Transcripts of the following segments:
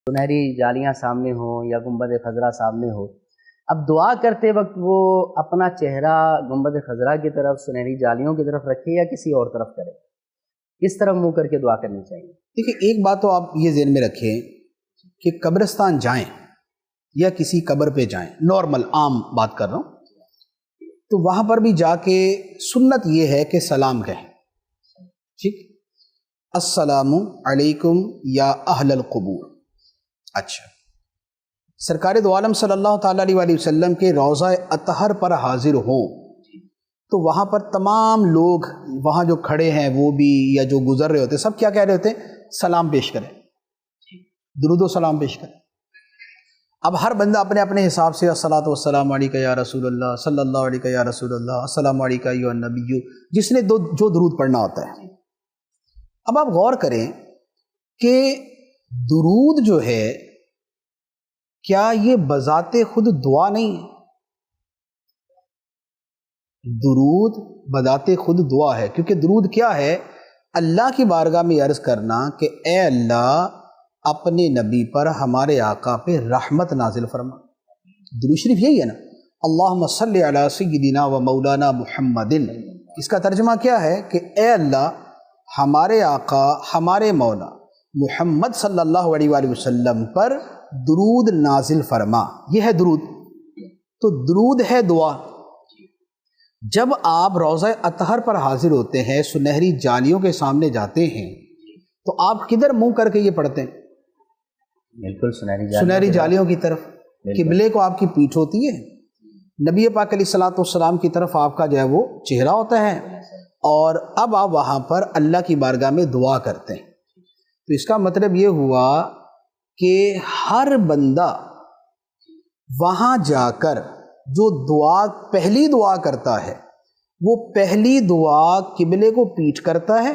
سنہری جالیاں سامنے ہوں یا گنبد خضرا سامنے ہو، اب دعا کرتے وقت وہ اپنا چہرہ گنبد خضرا کی طرف، سنہری جالیوں کی طرف رکھے یا کسی اور طرف کرے؟ کس طرف منہ کر کے دعا کرنی چاہیے؟ دیکھیں، ایک بات تو آپ یہ ذہن میں رکھیں کہ قبرستان جائیں یا کسی قبر پہ جائیں، نارمل عام بات کر رہا ہوں، تو وہاں پر بھی جا کے سنت یہ ہے کہ سلام کہیں، ٹھیک، السلام علیکم یا اہل القبور۔ اچھا، سرکار دو عالم صلی اللہ تعالیٰ علیہ وآلہ وسلم کے روضہ اطہر پر حاضر ہوں تو وہاں پر تمام لوگ وہاں جو کھڑے ہیں وہ بھی یا جو گزر رہے ہوتے ہیں، سب کیا کہہ رہے ہوتے ہیں؟ سلام پیش کریں، درود و سلام پیش کریں۔ اب ہر بندہ اپنے اپنے حساب سے الصلاۃ والسلام علیکہ یا رسول اللہ، صلی اللہ علیہ یا رسول اللہ، السلام علیکہ ایھا النبی، جس نے جو درود پڑھنا ہوتا ہے۔ اب آپ غور کریں کہ درود جو ہے کیا یہ بذات خود دعا نہیں ہے؟ درود بذات خود دعا ہے، کیونکہ درود کیا ہے؟ اللہ کی بارگاہ میں عرض کرنا کہ اے اللہ اپنے نبی پر، ہمارے آقا پہ رحمت نازل فرما۔ درود شریف یہی ہے نا، اللہم صلی علی سیدنا و مولانا محمد۔ اس کا ترجمہ کیا ہے کہ اے اللہ ہمارے آقا، ہمارے مولا محمد صلی اللہ علیہ وآلہ وسلم پر درود نازل فرما۔ یہ ہے درود، تو درود ہے دعا۔ جب آپ روضہ اطہر پر حاضر ہوتے ہیں، سنہری جالیوں کے سامنے جاتے ہیں، تو آپ کدھر منہ کر کے یہ پڑھتے ہیں؟ بالکل سنہری جالیوں کی طرف۔ قبلے کو آپ کی پیٹھ ہوتی ہے، نبی پاک علیہ الصلوۃ والسلام کی طرف آپ کا جو ہے وہ چہرہ ہوتا ہے، اور اب آپ وہاں پر اللہ کی بارگاہ میں دعا کرتے ہیں۔ تو اس کا مطلب یہ ہوا کہ ہر بندہ وہاں جا کر جو دعا، پہلی دعا کرتا ہے، وہ پہلی دعا قبلے کو پیٹھ کرتا ہے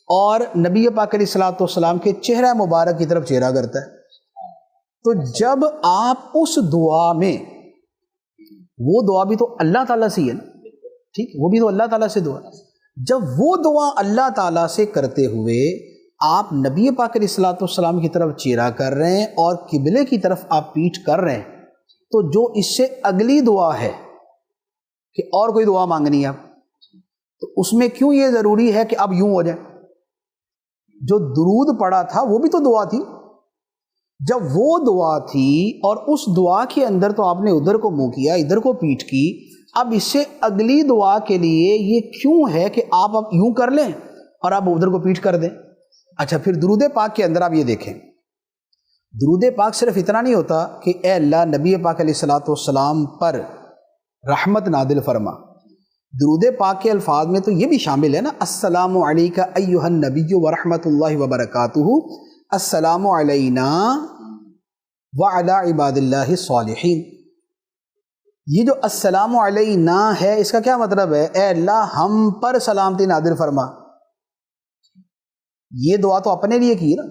اور نبی پاک علیہ الصلوۃ والسلام کے چہرہ مبارک کی طرف چہرہ کرتا ہے۔ تو جب آپ اس دعا میں، وہ دعا بھی تو اللہ تعالیٰ سے ہی ہے نا، ٹھیک، وہ بھی تو اللہ تعالیٰ سے دعا، جب وہ دعا اللہ تعالیٰ سے کرتے ہوئے آپ نبی پاک علیہ الصلوۃ والسلام کی طرف چہرہ کر رہے ہیں اور قبلے کی طرف آپ پیٹھ کر رہے ہیں، تو جو اس سے اگلی دعا ہے کہ اور کوئی دعا مانگنی ہے، تو اس میں کیوں یہ ضروری ہے کہ اب یوں ہو جائے؟ جو درود پڑا تھا وہ بھی تو دعا تھی۔ جب وہ دعا تھی اور اس دعا کے اندر تو آپ نے ادھر کو منہ کیا، ادھر کو پیٹھ کی، اب اس سے اگلی دعا کے لیے یہ کیوں ہے کہ آپ اب یوں کر لیں اور آپ ادھر کو پیٹھ کر دیں؟ اچھا، پھر درود پاک کے اندر آپ یہ دیکھیں، درود پاک صرف اتنا نہیں ہوتا کہ اے اللہ نبی پاک علیہ الصلوۃ والسلام پر رحمت نازل فرما۔ درود پاک کے الفاظ میں تو یہ بھی شامل ہے نا، السلام علیکہ ایھا النبی ورحمۃ اللہ وبرکاتہ، السلام علینا وعلی عباد اللہ الصالحین۔ یہ جو السلام علینا ہے، اس کا کیا مطلب ہے؟ اے اللہ ہم پر سلامتی نازل فرما۔ یہ دعا تو اپنے لیے کی نا،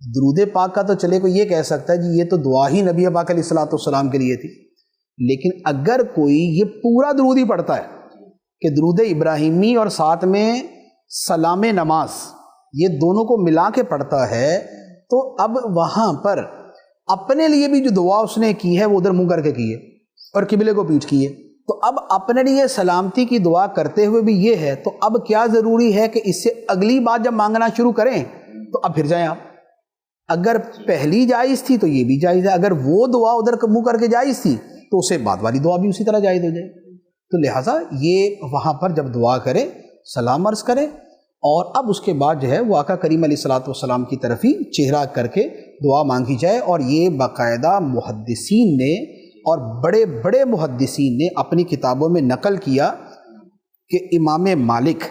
درود پاک کا تو چلے کوئی یہ کہہ سکتا ہے جی یہ تو دعا ہی نبی پاک علیہ الصلوۃ والسلام کے لیے تھی، لیکن اگر کوئی یہ پورا درود ہی پڑھتا ہے کہ درود ابراہیمی اور ساتھ میں سلام نماز، یہ دونوں کو ملا کے پڑھتا ہے، تو اب وہاں پر اپنے لیے بھی جو دعا اس نے کی ہے وہ ادھر منہ کر کے کی ہے اور قبلے کو پیٹھ کی ہے، تو اب اپنے لیے سلامتی کی دعا کرتے ہوئے بھی یہ ہے، تو اب کیا ضروری ہے کہ اس سے اگلی بات جب مانگنا شروع کریں تو اب پھر جائیں آپ۔ اگر پہلی جائز تھی تو یہ بھی جائز ہے، اگر وہ دعا ادھر منہ کر کے جائز تھی تو اسے بعد والی دعا بھی اسی طرح جائز ہو جائے۔ تو لہٰذا یہ وہاں پر جب دعا کرے سلام عرض کرے، اور اب اس کے بعد جو ہے وہ آقا کریم علیہ الصلوۃ والسلام کی طرف ہی چہرہ کر کے دعا مانگی جائے۔ اور یہ باقاعدہ محدثین نے اور بڑے بڑے محدثین نے اپنی کتابوں میں نقل کیا کہ امام مالک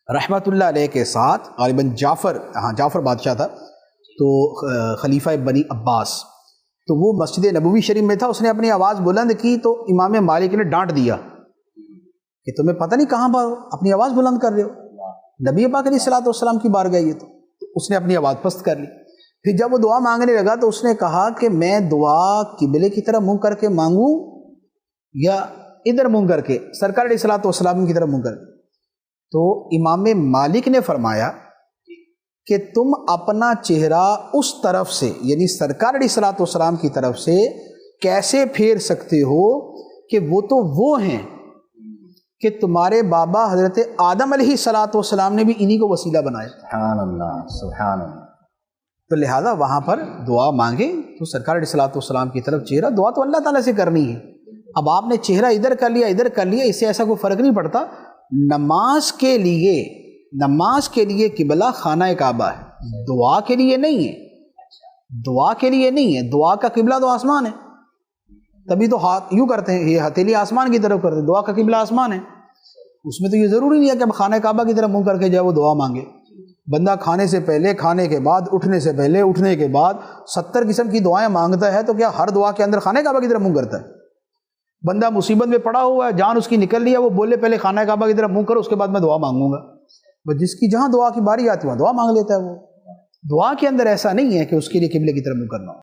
رحمۃ اللہ علیہ کے ساتھ غالباً جعفر بادشاہ تھا، تو خلیفہ بنی عباس، تو وہ مسجد نبوی شریف میں تھا، اس نے اپنی آواز بلند کی تو امام مالک نے ڈانٹ دیا کہ تمہیں پتہ نہیں کہاں پر اپنی آواز بلند کر رہے ہو، نبی پاک علیہ الصلوۃ والسلام کی بارگاہ یہ تو اس نے اپنی آواز پست کر لی۔ پھر جب وہ دعا مانگنے لگا تو اس نے کہا کہ میں دعا قبلے کی طرف منہ کر کے مانگوں یا ادھر منہ کر کے، سرکار علیہ الصلوۃ والسلام کی طرف منہ کر کے؟ تو امام مالک نے فرمایا کہ تم اپنا چہرہ اس طرف سے یعنی سرکار علیہ الصلوۃ والسلام کی طرف سے کیسے پھیر سکتے ہو کہ وہ تو وہ ہیں کہ تمہارے بابا حضرت آدم علیہ الصلوۃ والسلام نے بھی انہی کو وسیلہ بنایا. سبحان اللہ سبحان اللہ. تو لہٰذا وہاں پر دعا مانگے تو سرکار علیہ الصلوۃ والسلام کی طرف چہرہ دعا تو اللہ تعالیٰ سے کرنی ہے. اب آپ نے چہرہ ادھر کر لیا اس سے ایسا کوئی فرق نہیں پڑتا. نماز کے لیے قبلہ خانہ کعبہ ہے، دعا کے لیے نہیں ہے. دعا کا قبلہ تو آسمان ہے، تبھی تو ہاتھ یوں کرتے ہیں، یہ ہتھیلی آسمان کی طرف کرتے ہیں. دعا کا قبلہ آسمان ہے، اس میں تو یہ ضروری نہیں ہے کہ اب خانہ کعبہ کی طرف منہ کر کے جائے وہ دعا مانگے. بندہ کھانے سے پہلے، کھانے کے بعد، اٹھنے سے پہلے، اٹھنے کے بعد 70 قسم کی دعائیں مانگتا ہے، تو کیا ہر دعا کے اندر خانہ کعبہ کی طرف منہ کرتا ہے؟ بندہ مصیبت میں پڑا ہوا ہے، جان اس کی نکل رہی ہے، وہ بولے پہلے خانہ کعبہ کی طرف منہ کرو، اس کے بعد میں دعا مانگوں گا. بس جس کی جہاں دعا کی باری آتی ہے وہاں دعا مانگ لیتا ہے. وہ دعا کے اندر ایسا نہیں ہے کہ اس کے لیے قبلے کی طرف منہ کرنا ہو.